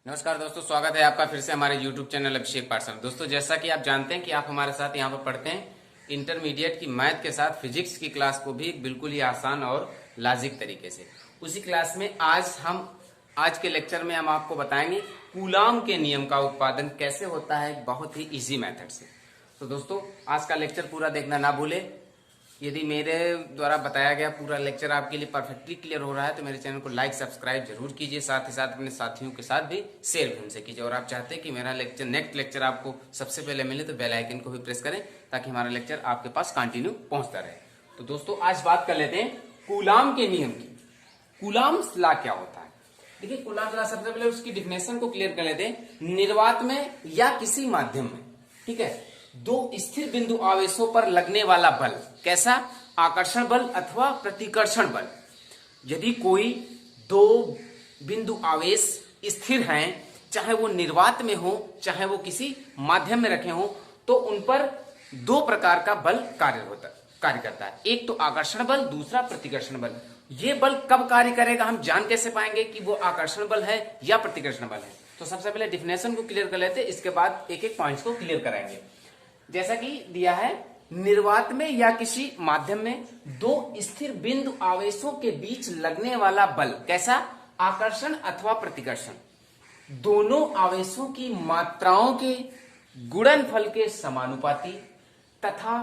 नमस्कार दोस्तों, स्वागत है आपका फिर से हमारे YouTube चैनल अभिषेक पाठशाला। दोस्तों, जैसा कि आप जानते हैं कि आप हमारे साथ यहाँ पर पढ़ते हैं इंटरमीडिएट की मैथ के साथ फिजिक्स की क्लास को भी बिल्कुल ही आसान और लॉजिक तरीके से। उसी क्लास में आज के लेक्चर में हम आपको बताएंगे कूलाम के नियम का उत्पादन कैसे होता है बहुत ही इजी मेथड से। तो दोस्तों, आज का लेक्चर पूरा देखना ना भूले। यदि मेरे द्वारा बताया गया पूरा लेक्चर आपके लिए परफेक्टली क्लियर हो रहा है तो मेरे चैनल को लाइक सब्सक्राइब जरूर कीजिए, साथ ही साथ अपने साथियों के साथ भी शेयर भी उनसे कीजिए। और आप चाहते हैं कि मेरा नेक्स्ट लेक्चर आपको सबसे पहले मिले तो बेल आइकन को भी प्रेस करें ताकि हमारा लेक्चर आपके पास कंटिन्यू पहुंचता रहे। तो दोस्तों, आज बात कर लेते हैं कूलाम के नियम की। कूलाम्स लॉ क्या होता है? देखिए, कूलाम्स लॉ सबसे पहले उसकी डिफिनेशन को क्लियर कर लेते हैं। निर्वात में या किसी माध्यम में, ठीक है, दो स्थिर बिंदु आवेशों पर लगने वाला बल, कैसा? आकर्षण बल अथवा प्रतिकर्षण बल। यदि कोई दो बिंदु आवेश स्थिर हैं, चाहे वो निर्वात में हो चाहे वो किसी माध्यम में रखे हो, तो उन पर दो प्रकार का बल कार्य करता है। एक तो आकर्षण बल, दूसरा प्रतिकर्षण बल। ये बल कब कार्य करेगा, हम जान कैसे पाएंगे कि वो आकर्षण बल है या प्रतिकर्षण बल है? तो सबसे पहले डिफिनेशन को क्लियर कर लेते हैं, इसके बाद एक एक पॉइंट्स को क्लियर कराएंगे। जैसा कि दिया है, निर्वात में या किसी माध्यम में दो स्थिर बिंदु आवेशों के बीच लगने वाला बल, कैसा? आकर्षण अथवा प्रतिकर्षण। दोनों आवेशों की मात्राओं के गुणनफल के समानुपाती तथा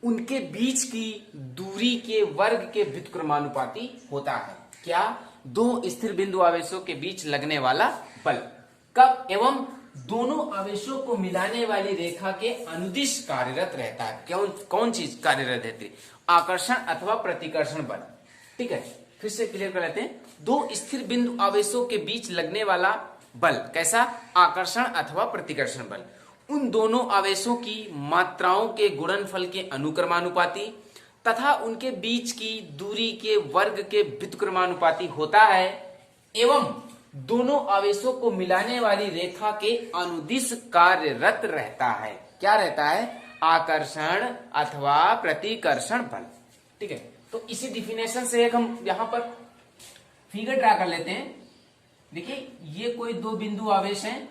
उनके बीच की दूरी के वर्ग के व्युत्क्रमानुपाती होता है। क्या? दो स्थिर बिंदु आवेशों के बीच लगने वाला बल कब एवं दोनों आवेशों को मिलाने वाली रेखा के अनुदिश कार्यरत रहता है। कौन चीज कार्यरत रहती है? आकर्षण अथवा प्रतिकर्षण बल। ठीक है, फिर से क्लियर कर लेते हैं। दो स्थिर बिंदु आवेशों के बीच लगने वाला बल, कैसा? आकर्षण अथवा प्रतिकर्षण बल। उन दोनों आवेशों की मात्राओं के गुणनफल के अनुक्रमानुपाती तथा उनके बीच की दूरी के वर्ग के व्युत्क्रमानुपाती होता है एवं दोनों आवेशों को मिलाने वाली रेखा के अनुदिश कार्यरत रहता है। क्या रहता है? आकर्षण अथवा प्रतिकर्षण बल। ठीक है, तो इसी डिफिनेशन से एक हम यहां पर फिगर ड्रा कर लेते हैं। देखिए, ये कोई दो बिंदु आवेश हैं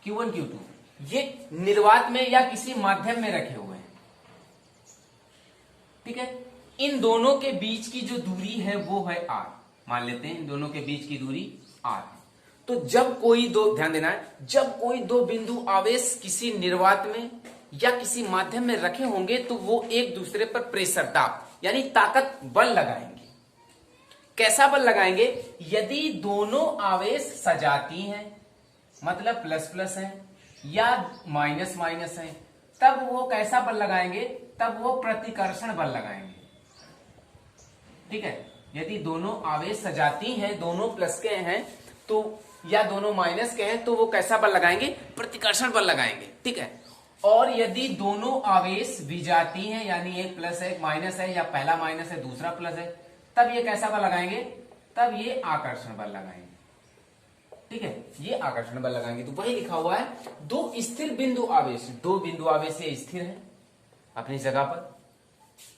Q1 Q2, ये निर्वात में या किसी माध्यम में रखे हुए हैं। ठीक है, इन दोनों के बीच की जो दूरी है वो है r। मान लेते हैं इन दोनों के बीच की दूरी r है। तो जब कोई दो, ध्यान देना है, जब कोई दो बिंदु आवेश किसी निर्वात में या किसी माध्यम में रखे होंगे तो वो एक दूसरे पर प्रेशर, दाब यानी ताकत, बल लगाएंगे। कैसा बल लगाएंगे? यदि दोनों आवेश सजाती हैं, मतलब प्लस प्लस है या माइनस माइनस है, तब वो कैसा बल लगाएंगे? तब वो प्रतिकर्षण बल लगाएंगे। ठीक है, यदि दोनों आवेश सजाती हैं, दोनों प्लस के हैं तो या दोनों माइनस के हैं, तो वो कैसा बल लगाएंगे? प्रतिकर्षण बल लगाएंगे। ठीक है, और यदि दोनों आवेश विजाती हैं, यानी एक प्लस है एक माइनस है या पहला माइनस है दूसरा प्लस है, तब ये कैसा बल लगाएंगे? तब ये आकर्षण बल लगाएंगे। ठीक है, ये आकर्षण बल लगाएंगे। तो वही लिखा हुआ है, दो स्थिर बिंदु आवेश, दो बिंदु आवेश ये स्थिर है अपनी जगह पर,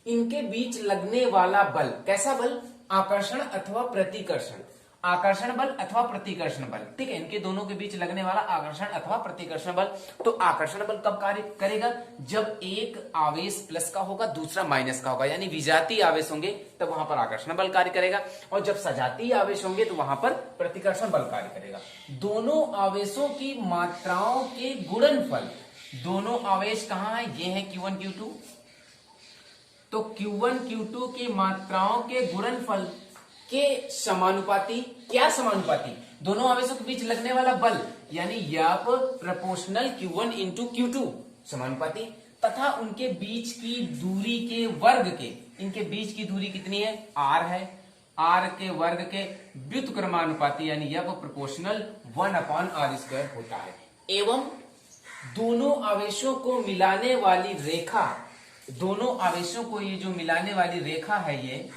इनके बीच लगने वाला बल, कैसा बल? आकर्षण अथवा प्रतिकर्षण। आकर्षण बल अथवा प्रतिकर्षण बल। ठीक है, इनके दोनों के बीच लगने वाला आकर्षण अथवा प्रतिकर्षण बल। तो आकर्षण बल कब कार्य करेगा? जब एक आवेश प्लस का होगा, दूसरा माइनस का होगा, यानी विजातीय आवेश होंगे तब वहां पर आकर्षण बल कार्य करेगा, और जब सजातीय आवेश होंगे तो वहां पर प्रतिकर्षण बल कार्य करेगा। दोनों आवेशों की मात्राओं के गुणनफल, दोनों आवेश कहां है? ये है Q1 Q2। तो Q1 Q2 की मात्राओं के गुणनफल के समानुपाती। क्या समानुपाती? दोनों आवेशों के बीच लगने वाला बल, यानी F proportional Q1 into Q2 समानुपाती, तथा उनके बीच की दूरी के वर्ग के, इनके बीच की दूरी कितनी है? r है, r के वर्ग के व्युत्क्रमानुपाती, यानी F प्रोपोर्शनल 1/r² होता है। एवं दोनों आवेशों को मिलाने वाली रेखा, दोनों आवेशों को ये जो मिलाने वाली रेखा है ये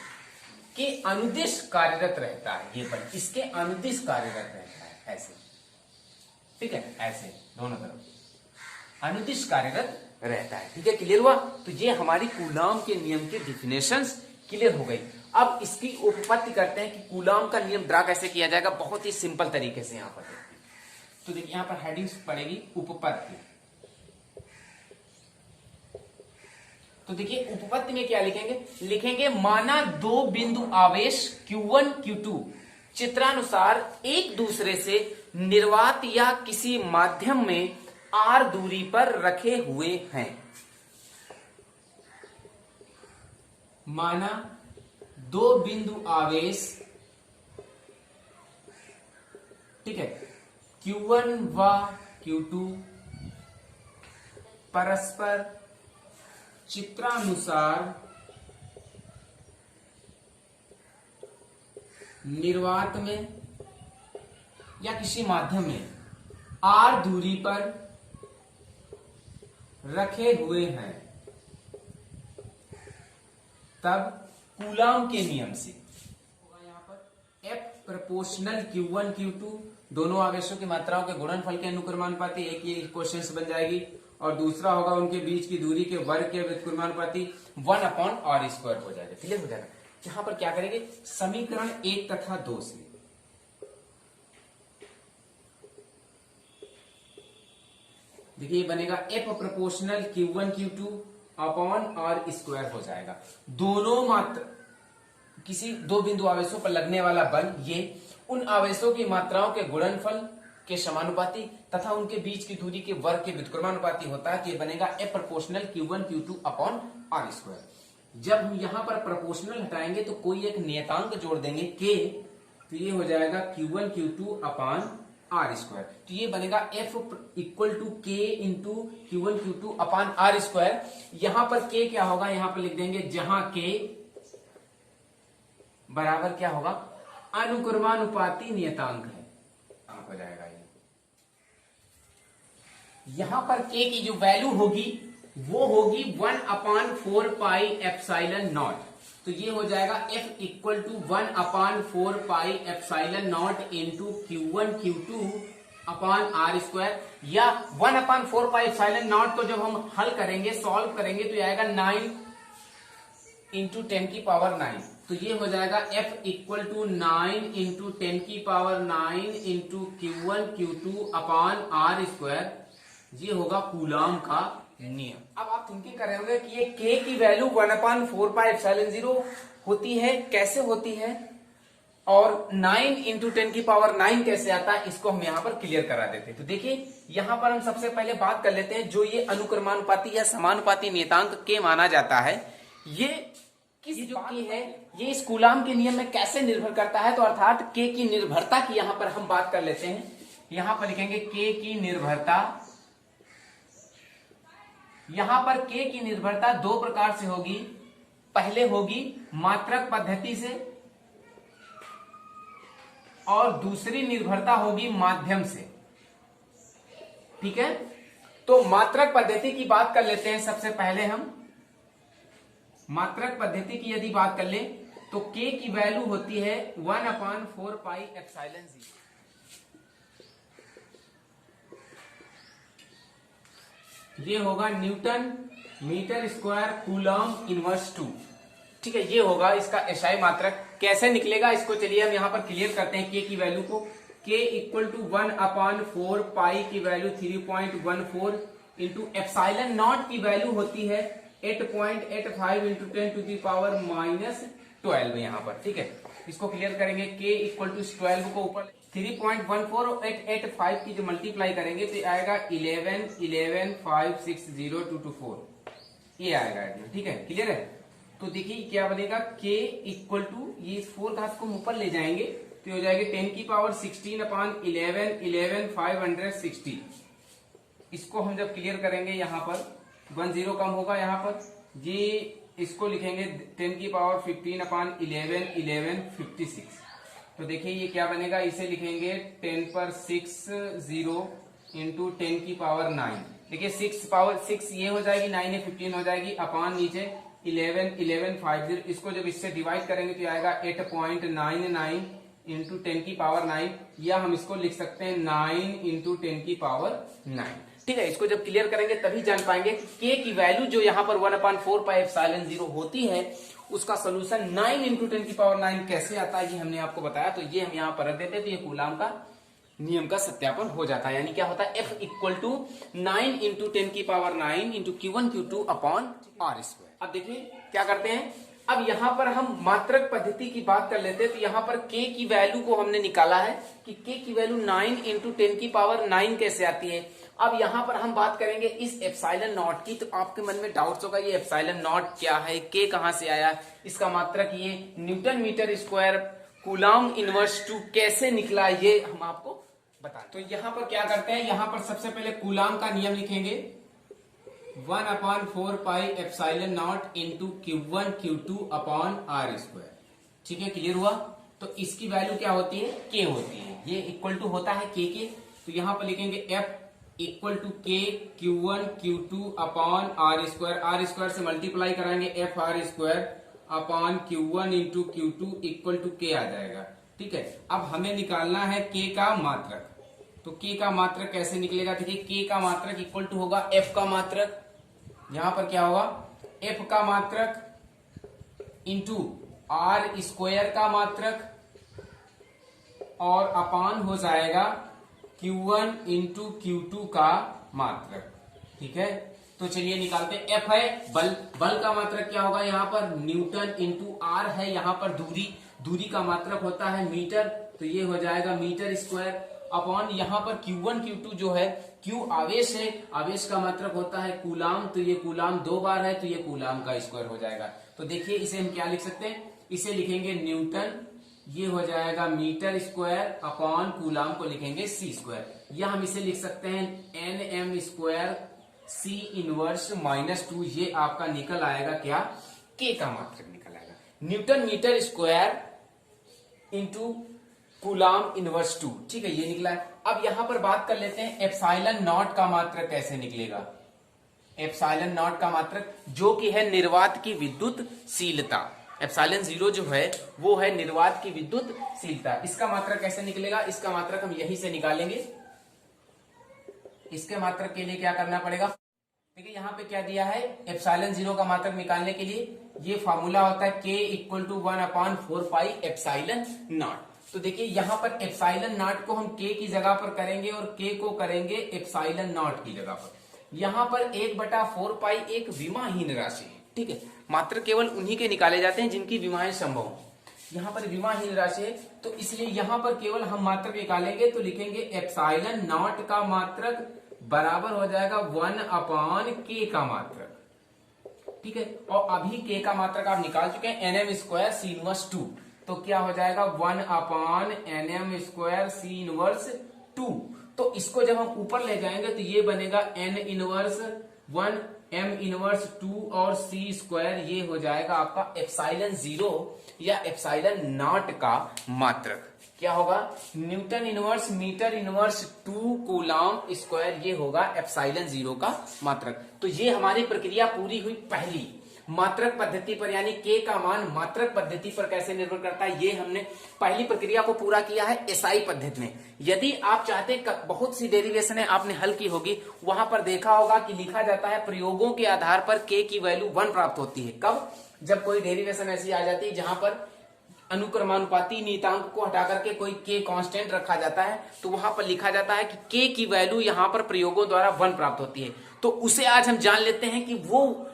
के अनुदिश कार्यरत रहता है। ये बल इसके अनुदिश कार्यरत रहता है, ऐसे। ठीक है, ऐसे दोनों तरफ अनुदिश कार्यरत रहता है। ठीक है, क्लियर हुआ? तो ये हमारी कूलाम के नियम की डिफिनेशंस क्लियर हो गई। अब इसकी उपपत्ति करते हैं कि कूलाम का नियम ड्रा कैसे किया जाएगा, बहुत ही सिंपल तरीके से। यहां पर तो देखिए, यहां पर हेडिंग्स पड़ेगी उपपत्ति। तो देखिए उपपत्ति में क्या लिखेंगे, लिखेंगे माना दो बिंदु आवेश Q1 Q2 चित्रानुसार एक दूसरे से निर्वात या किसी माध्यम में R दूरी पर रखे हुए हैं। माना दो बिंदु आवेश, ठीक है, Q1 व Q2 परस्पर चित्रानुसार निर्वात में या किसी माध्यम में R दूरी पर रखे हुए हैं, तब कूलाम के नियम से होगा यहां पर F प्रोपोर्शनल Q1 Q2 दोनों आवेशों की मात्राओं के गुणनफल के अनुक्रमानुपाती। एक ये क्वेश्चन बन जाएगी, और दूसरा होगा उनके बीच की दूरी के वर्ग के व्युत्क्रमानुपाती 1/r² हो जाएगा। क्लियर हो जाएगा। यहां पर क्या करेंगे, समीकरण 1 तथा 2 से देखिए बनेगा F proportional Q1 Q2 upon r² हो जाएगा। दोनों मात्रा किसी दो बिंदु आवेशों पर लगने वाला बल ये उन आवेशों की मात्राओं के गुणनफल के समानुपाती तथा उनके बीच की दूरी के वर्ग के व्युत्क्रमानुपाती होता है। कि बनेगा F proportional Q1 Q2 upon r²। जब हम यहां पर प्रोपोर्शनल हटाएंगे तो कोई एक नियतांक जोड़ देंगे K, तो ये हो जाएगा Q1 Q2 अपॉन r²। तो ये बनेगा F equal to K into Q1 Q2 upon r²। यहां पर K क्या होगा, यहां पर लिख देंगे जहां K बराबर क्या होगा, अनुक्रमानुपाती नियतांक है, हो जाएगा ये। यहां पर K की जो वैल्यू होगी वो होगी 1/4 पाई एप्सिलॉन नॉट। तो ये हो जाएगा F equal to 1/4 pi epsilon naught into Q1 Q2 upon r², या 1/4 पाई एप्सिलॉन नॉट को जब हम हल करेंगे, सॉल्व करेंगे, तो ये आएगा 9 इंटू 10⁹। तो ये हो जाएगा F equal to 9 into 10⁹ into Q1 Q2 upon r²। ये होगा कूलाम का नियम। अब आप थिंकिंग कर रहे होंगे कि ये K की वैल्यू 1/4 पाई एप्सिलॉन 0 होती है, कैसे होती है, और 9 इंटू 10⁹ कैसे आता है, इसको हम यहाँ पर क्लियर करा देते हैं। तो देखिए यहाँ पर हम सबसे पहले बात कर लेते हैं, जो ये अनुक्रमानुपाती या समानुपाती नियतांक K माना जाता है, ये जो K है ये इस कूलाम के नियम में कैसे निर्भर करता है। तो अर्थात K की निर्भरता की यहाँ पर हम बात कर लेते हैं। यहाँ पर लिखेंगे K की निर्भरता। यहाँ पर K की निर्भरता दो प्रकार से होगी। पहले होगी मात्रक पद्धति से, और दूसरी निर्भरता होगी माध्यम से। ठीक है, तो मात्रक पद्धति की बात कर लेते हैं। सबसे पहले हम मात्रक पद्धति की यदि बात कर लें तो K की वैल्यू होती है 1/4 पाई एप्सिलॉन 0। ये होगा newton metre square coulomb inverse 2। ठीक है, ये होगा इसका एसआई मात्रक। कैसे निकलेगा इसको चलिए हम यहाँ पर क्लियर करते हैं। K की वैल्यू को K इक्वल टू 1/4 पाई की वैल्यू 3.14 इंटू एप्सिलॉन नॉट की वैल्यू होती है 8.85 इंटू 10⁻⁻12 यहाँ पर। ठीक है, इसको क्लियर करेंगे। K इक्वल टू 12 को ऊपर 3.14 और 885 की जो मल्टीप्लाई करेंगे तो आएगा 11,560,224 ये आएगा। ठीक है, क्लियर है। तो देखिए क्या बनेगा, K इक्वल टू ये 4 घात को ऊपर ले जाएंगे तो हो जाएगी 10⁻16/11,560। इसको हम जब क्लियर करेंगे यहाँ पर 1 0 कम होगा यहाँ पर, ये इसको लिखेंगे 10⁻15/11,1156। तो देखिए ये क्या बनेगा, इसे लिखेंगे 10⁻6 इंटू 10⁹9। देखिए 6 ये हो जाएगी, 9 है 15 हो जाएगी, अपान नीचे 11,1150। इसको जब इससे डिवाइड करेंगे तो आएगा 8.99 इंटू 10⁹9, या हम इसको लिख सकते हैं 9 इंटू 10⁹9। ठीक है, इसको जब क्लियर करेंगे तभी जान पाएंगे कि K की वैल्यू जो यहाँ पर 1/4 पाई एप्सिलॉन 0 होती है उसका सोल्यूशन 9 इंटू 10⁹ कैसे आता है ये हमने आपको बताया। तो ये हम यहाँ पर रख देते हैं, तो ये कूलाम का नियम का सत्यापन हो जाता है। यानी क्या होता है, F equal to 9 into 10⁹ into Q1 Q2 upon R square. अब देखिए क्या करते हैं, अब यहां पर हम मात्रक पद्धति की बात कर लेते हैं। तो यहां पर k की वैल्यू को हमने निकाला है कि k की वैल्यू 9 इंटू 10⁹ कैसे आती है। अब यहां पर हम बात करेंगे इस एप्सिलॉन नॉट की। तो आपके मन में डाउट्स होगा, ये एप्सिलॉन नॉट क्या है, k कहां से आया, इसका मात्रक ये newton metre square coulomb inverse 2 कैसे निकला, ये हम आपको बता। तो यहां पर क्या करते हैं, यहां पर सबसे पहले कूलाम का नियम लिखेंगे 1/4 pi epsilon naught into Q1 Q2 upon R square. ठीक है, क्लियर हुआ। तो इसकी वैल्यू क्या होती है, k होती है, ये इक्वल टू होता है k के। तो यहां पर लिखेंगे F equal to k Q1 Q2 upon R square से मल्टीप्लाई कराएंगे FR square upon Q1 into Q2 equal to k आ जाएगा। ठीक है, अब हमें निकालना है k का मात्रक। तो k का मात्रक कैसे निकलेगा, देखिए k का मात्रक इक्वल टू होगा f का मात्रक, यहां पर क्या होगा f का मात्रक इंटू R स्क्वायर का मात्रक और अपान हो जाएगा Q1 इंटू Q2 का मात्रक। ठीक है, तो चलिए निकालते हैं। F है बल का मात्रक क्या होगा, यहाँ पर न्यूटन इंटू R है, यहाँ पर दूरी का मात्रक होता है मीटर, तो ये हो जाएगा मीटर स्क्वायर अपॉन यहाँ पर Q1 Q2 जो है, Q आवेश है, आवेश का मात्रक होता है कूलाम, तो ये कूलाम 2 बार है, तो ये कूलाम का स्क्वायर हो जाएगा। तो देखिए इसे हम क्या लिख सकते हैं, इसे लिखेंगे न्यूटन, ये हो जाएगा मीटर स्क्वायर अपॉन कूलाम को लिखेंगे C स्क्वायर, या हम इसे लिख सकते हैं NM स्क्वायर C इनवर्स -2। ये आपका निकल आएगा क्या, K का मात्रक निकल आएगा, newton metre square into coulomb inverse 2। ठीक है, ये निकला है। अब यहां पर बात कर लेते हैं एप्सिलॉन नॉट का मात्रक कैसे निकलेगा। एप्सिलॉन नॉट का मात्रक जो कि है निर्वात की विद्युतशीलता, एप्सिलॉन 0 जो है वो है निर्वात की विद्युतशीलता। इसका मात्रक कैसे निकलेगा, इसका मात्रक हम यहीं से निकालेंगे। इसके मात्रक के लिए क्या करना पड़ेगा, देखिए यहाँ पे क्या दिया है, एप्सिलॉन 0 का मात्रक निकालने के लिए ये फॉर्मूला होता है k equal to 1/4 pi epsilon naught. तो देखिए यहाँ पर एप्सिलॉन नॉट को हम k की जगह पर करेंगे और k को करेंगे एप्सिलॉन नॉट की जगह पर। यहाँ पर 1/4 पाई एक विमाहीन राशि है। ठीक है, मात्र केवल उन्हीं के निकाले जाते हैं जिनकी विमाएं संभव हो। यहाँ पर विमाहीन राशि है, तो इसलिए यहाँ पर केवल हम मात्रक निकालेंगे, तो लिखेंगे एप्सिलॉन नॉट का मात्रक बराबर हो जाएगा 1/k का मात्रक। ठीक है, और अभी k का मात्रक आप निकाल चुके हैं NM स्क्वायर C इनवर्स 2, तो क्या हो जाएगा 1/NM स्क्वायर C इनवर्स 2। तो इसको जब हम ऊपर ले जाएंगे तो ये बनेगा N इनवर्स 1 M इनवर्स 2 और C स्क्वायर, ये हो जाएगा आपका एप्सिलॉन 0 या एप्सिलॉन नॉट का मात्रक। क्या होगा, newton inverse metre inverse 2 coulomb square, ये होगा एप्सिलॉन 0 का मात्रक। तो ये हमारी प्रक्रिया पूरी हुई पहली मात्रक पद्धति पर, यानी k का मान मात्रक पद्धति पर कैसे निर्भर करता है, ये हमने पहली प्रक्रिया को पूरा किया है एसआई पद्धति में। यदि आप चाहते हैं, बहुत सी डेरिवेशन आपने हल की होगी, वहां पर देखा होगा कि लिखा जाता है प्रयोगों के आधार पर k की वैल्यू 1 प्राप्त होती है। कब, जब कोई डेरिवेशन ऐसी आ जाती है जहां पर अनुक्रमानुपाती नियतांक को हटा करके कोई k कांस्टेंट रखा जाता है, तो वहां पर लिखा जाता है कि k की वैल्यू यहां पर प्रयोगों द्वारा 1 प्राप्त होती है। तो उसे आज हम जान लेते हैं कि वो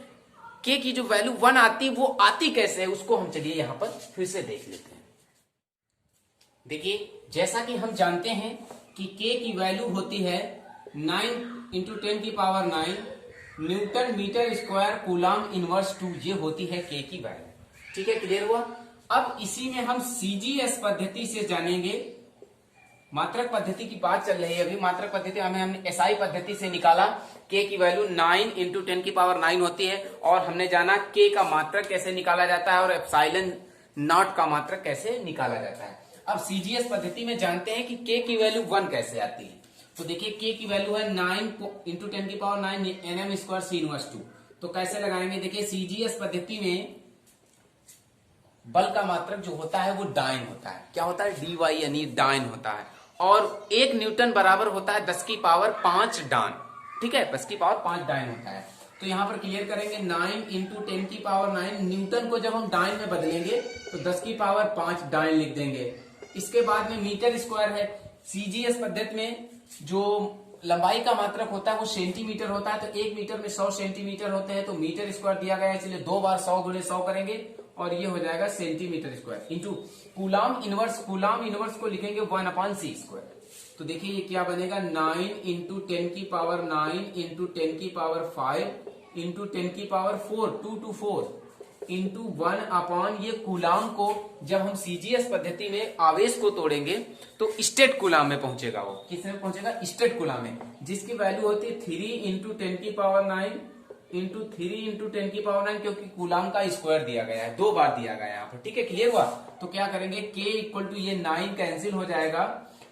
k की जो वैल्यू 1 आती, वो आती कैसे है, उसको हम चलिए यहां पर फिर से देख लेते हैं। देखिए, जैसा कि हम जानते हैं कि k की वैल्यू होती है 9 into 10⁹ newton metre square coulomb inverse 2, ये होती है k की वैल्यू। ठीक है, क्लियर हुआ। अब इसी में हम CGS पद्धति से जानेंगे। मात्रक पद्धति की बात चल रही है अभी, मात्रक पद्धति हमने SI पद्धति से निकाला, k की वैल्यू 9 इंटू 10⁹ होती है, और हमने जाना k का मात्रक कैसे निकाला जाता है और एप्सिलॉन नॉट का मात्रक कैसे निकाला जाता है। अब CGS पद्धति में जानते हैं कि k की वैल्यू 1 कैसे आती है। तो देखिए k की वैल्यू है 9 into 10⁹ NM square C inverse 2। तो कैसे लगाएंगे, देखिए CGS पद्धति में बल का मात्रक जो होता है वो डाइन होता है। क्या होता है, dy यानी डाइन होता है, और 1 न्यूटन बराबर होता है 10⁵ डान। ठीक है, 10⁵ डाइन होता है। तो यहाँ पर क्लियर करेंगे 9 इंटू 10 की पावर 9। न्यूटन को जब हम डाइन में बदलेंगे तो 10 की पावर 5 डाइन लिख देंगे। इसके बाद में मीटर स्क्वायर है। सीजीएस पद्धति में जो लंबाई का मात्रक होता है वो सेंटीमीटर होता है, तो 1 मीटर में 100 सेंटीमीटर होते हैं, तो मीटर स्क्वायर दिया गया है, इसलिए 2 बार 100 गुणे 100 करेंगे और ये हो जाएगा centimetre square. Into coulomb inverse को लिखेंगे 1/c²। तो देखिए ये क्या बनेगा, 9 इंटू 10 की पावर 9 इंटू 10 की पावर 5 इंटू 10 की पावर 4 2 to 4 इंटू 1 ये कूलाम को जब हम सीजीएस पद्धति में आवेश को तोड़ेंगे तो स्टेट कूलाम में पहुंचेगा। वो किस में पहुंचेगा, स्टेट कूलाम में, जिसकी वैल्यू होती है 3 इंटू 10 की पावर 9 इंटू 3 इंटू 10 की पावर 9, क्योंकि कूलाम का स्क्वायर दिया गया है, 2 बार दिया गया है यहाँ पर। ठीक है, क्लियर हुआ। तो क्या करेंगे, k इक्वल टू ये 9 कैंसिल हो जाएगा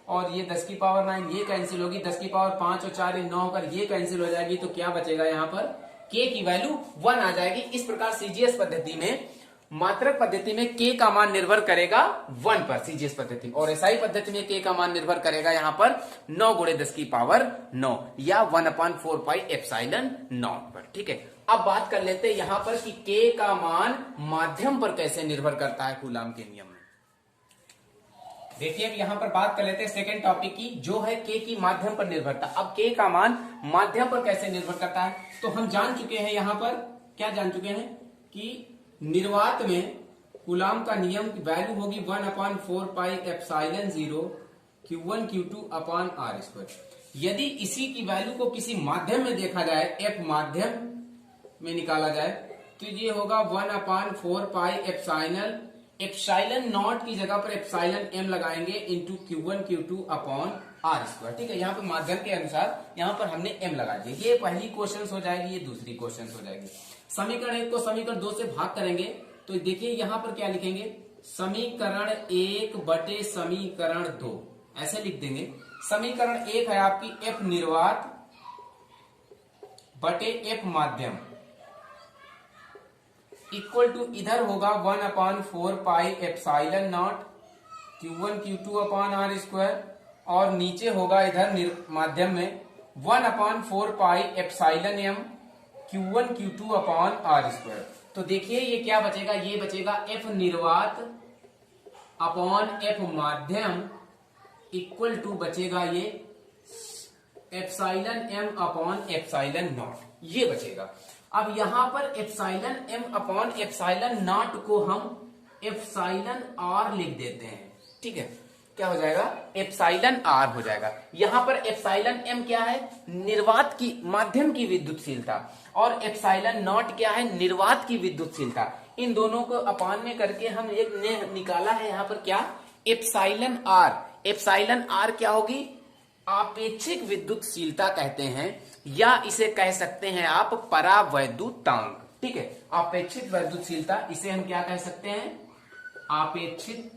और ये 10 की पावर 9 ये कैंसिल होगी, 10 की पावर 5 और 4 9 होकर ये कैंसिल हो जाएगी, तो क्या बचेगा यहाँ पर k की वैल्यू 1 आ जाएगी। इस प्रकार सीजीएस पद्धति में, मात्रक पद्धति में k का मान निर्भर करेगा 1 पर सीजीएस पद्धति, और एसआई पद्धति में k का मान निर्भर करेगा यहाँ पर 9 गुणे 10 की पावर 9 या 1/4 पाई एप्सिलॉन नॉट पर। ठीक है, अब बात कर लेते हैं यहाँ पर कि k का मान माध्यम पर कैसे निर्भर करता है कूलाम के नियम में। देखिए अब यहाँ पर बात कर लेते हैं सेकेंड टॉपिक की, जो है k की माध्यम पर निर्भरता। अब k का मान माध्यम पर कैसे निर्भर करता है, तो हम जान चुके हैं यहाँ पर, क्या जान चुके हैं कि निर्वात में कूलाम का नियम की वैल्यू होगी 1/4 pi epsilon 0 Q1 Q2 upon r²। यदि इसी की वैल्यू को किसी माध्यम में देखा जाए, f माध्यम में निकाला जाए, तो ये होगा 1/4 पाई एप्सिलॉन नॉट की जगह पर एप्सिलॉन m लगाएंगे into Q1 Q2 upon r²। ठीक है, यहाँ पर माध्यम के अनुसार यहाँ पर हमने m लगा दिया। ये पहली क्वेश्चन हो जाएगी, ये दूसरी क्वेश्चन हो जाएगी। समीकरण 1 को समीकरण 2 से भाग करेंगे, तो देखिए यहाँ पर क्या लिखेंगे, समीकरण 1 बटे समीकरण 2 ऐसे लिख देंगे। समीकरण 1 है आपकी f निर्वात बटे f माध्यम इक्वल टू, इधर होगा 1/4 pi epsilon not Q1 Q2 upon r², और नीचे होगा इधर माध्यम में 1/4 pi epsilon m Q1 Q2 upon r²। तो देखिए ये क्या बचेगा, ये बचेगा f निर्वात अपॉन f माध्यम इक्वल टू बचेगा ये epsilon m upon epsilon not, ये बचेगा। अब यहां पर epsilon m upon epsilon not को हम एप्सिलॉन r लिख देते हैं। ठीक है, क्या हो जाएगा, एप्सिलॉन r हो जाएगा। यहां पर एप्सिलॉन m क्या है, निर्वात की माध्यम की विद्युतशीलता, और एप्सिलॉन नॉट क्या है, निर्वात की विद्युतशीलता। इन दोनों को अपान में करके हम एक ने निकाला है यहाँ पर क्या, एप्सिलॉन r। एप्सिलॉन r क्या होगी, आपेक्षिक विद्युतशीलता कहते हैं, या इसे कह सकते हैं आप परावैद्युतांक। ठीक है, आपेक्षिक वैद्युतशीलता, इसे हम क्या कह सकते हैं, आपेक्षिक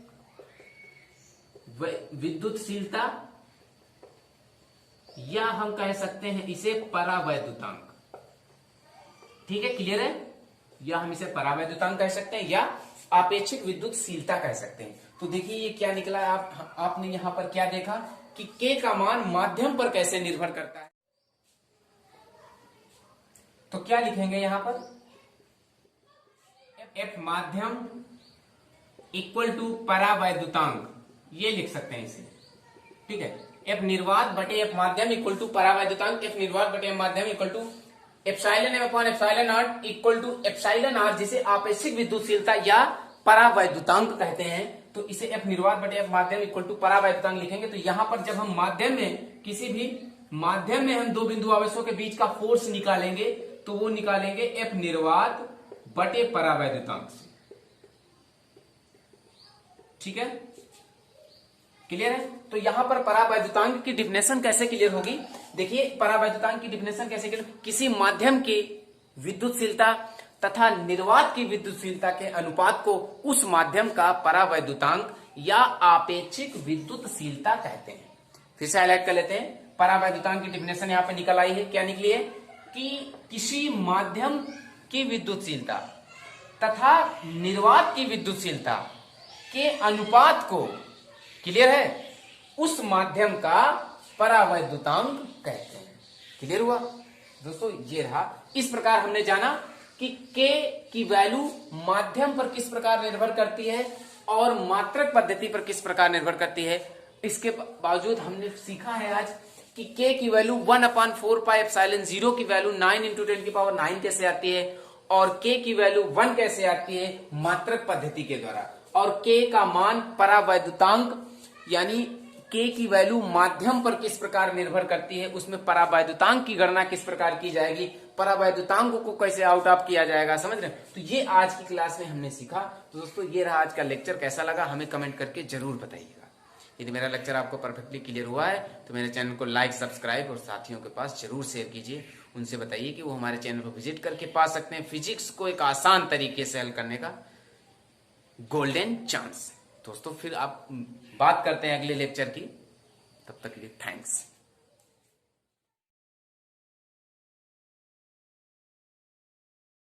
विद्युतशीलता, या हम कह सकते हैं इसे परावैद्युतांक। ठीक है, क्लियर है, या हम इसे परावैद्युतांक कह सकते हैं या आपेक्षिक विद्युतशीलता कह सकते हैं। तो देखिए ये क्या निकला, आपने यहां पर क्या देखा कि k का मान माध्यम पर कैसे निर्भर करता है। तो क्या लिखेंगे यहां पर, f माध्यम इक्वल टू परावैद्युतांक, ये लिख सकते हैं इसे। ठीक है, f निर्वात बटे f माध्यम इक्वल टू परावैद्युतांक, f निर्वात बटे f माध्यम equal to epsilon m upon epsilon naught equal to epsilon r, जिसे आपेक्षिक विद्युतशीलता या परावैद्युतांक कहते हैं। तो इसे f निर्वात बटे f माध्यम इक्वल टू परावैद्युतांक लिखेंगे। तो यहां पर जब हम माध्यम में, किसी भी माध्यम में हम दो बिंदु आवेशों के बीच का फोर्स निकालेंगे, तो वो निकालेंगे f निर्वात बटे परावैद्युतांक से। ठीक है, क्लियर है। तो यहां पर परावैद्युतांक की डिफिनेशन कैसे क्लियर होगी, देखिए परावैद्युतांक की डिफिनेशन कैसे क्लियर, किसी माध्यम की विद्युतशीलता तथा निर्वात की विद्युतशीलता के अनुपात को उस माध्यम का परावैद्युतांक या आपेक्षिक विद्युतशीलता कहते हैं। फिर से हाईलाइट कर लेते हैं, परावैद्युतांक की डिफिनेशन यहां पर निकल आई है। क्या निकली है कि किसी माध्यम की विद्युतशीलता तथा निर्वात की विद्युतशीलता के अनुपात को, क्लियर है, उस माध्यम का परावैद्युतांक कहते हैं। क्लियर हुआ दोस्तों, ये रहा इस प्रकार हमने जाना कि k की वैल्यू माध्यम पर किस प्रकार निर्भर करती है और मात्रक पद्धति पर किस प्रकार निर्भर करती है। इसके बावजूद हमने सीखा है आज कि k की वैल्यू 1/4πε0 की वैल्यू 9 × 10⁹ कैसे आती है और k की वैल्यू 1 कैसे आती है मात्रक पद्धति के द्वारा, और k का मान परावैद्युतांक यानी k की वैल्यू माध्यम पर किस प्रकार निर्भर करती है, उसमें परावैद्युतांक की गणना किस प्रकार की जाएगी, परावैद्युतांक को कैसे आउट ऑफ किया जाएगा, समझ रहे। तो ये आज की क्लास में हमने सीखा। तो दोस्तों ये रहा आज का लेक्चर, कैसा लगा हमें कमेंट करके जरूर बताइएगा। यदि मेरा लेक्चर आपको परफेक्टली क्लियर हुआ है तो मेरे चैनल को लाइक, सब्सक्राइब और साथियों के पास जरूर शेयर कीजिए। उनसे बताइए कि वो हमारे चैनल पर विजिट करके पा सकते हैं फिजिक्स को एक आसान तरीके से हल करने का गोल्डन चांस। दोस्तों फिर आप बात करते हैं अगले लेक्चर की, तब तक के लिए थैंक्स।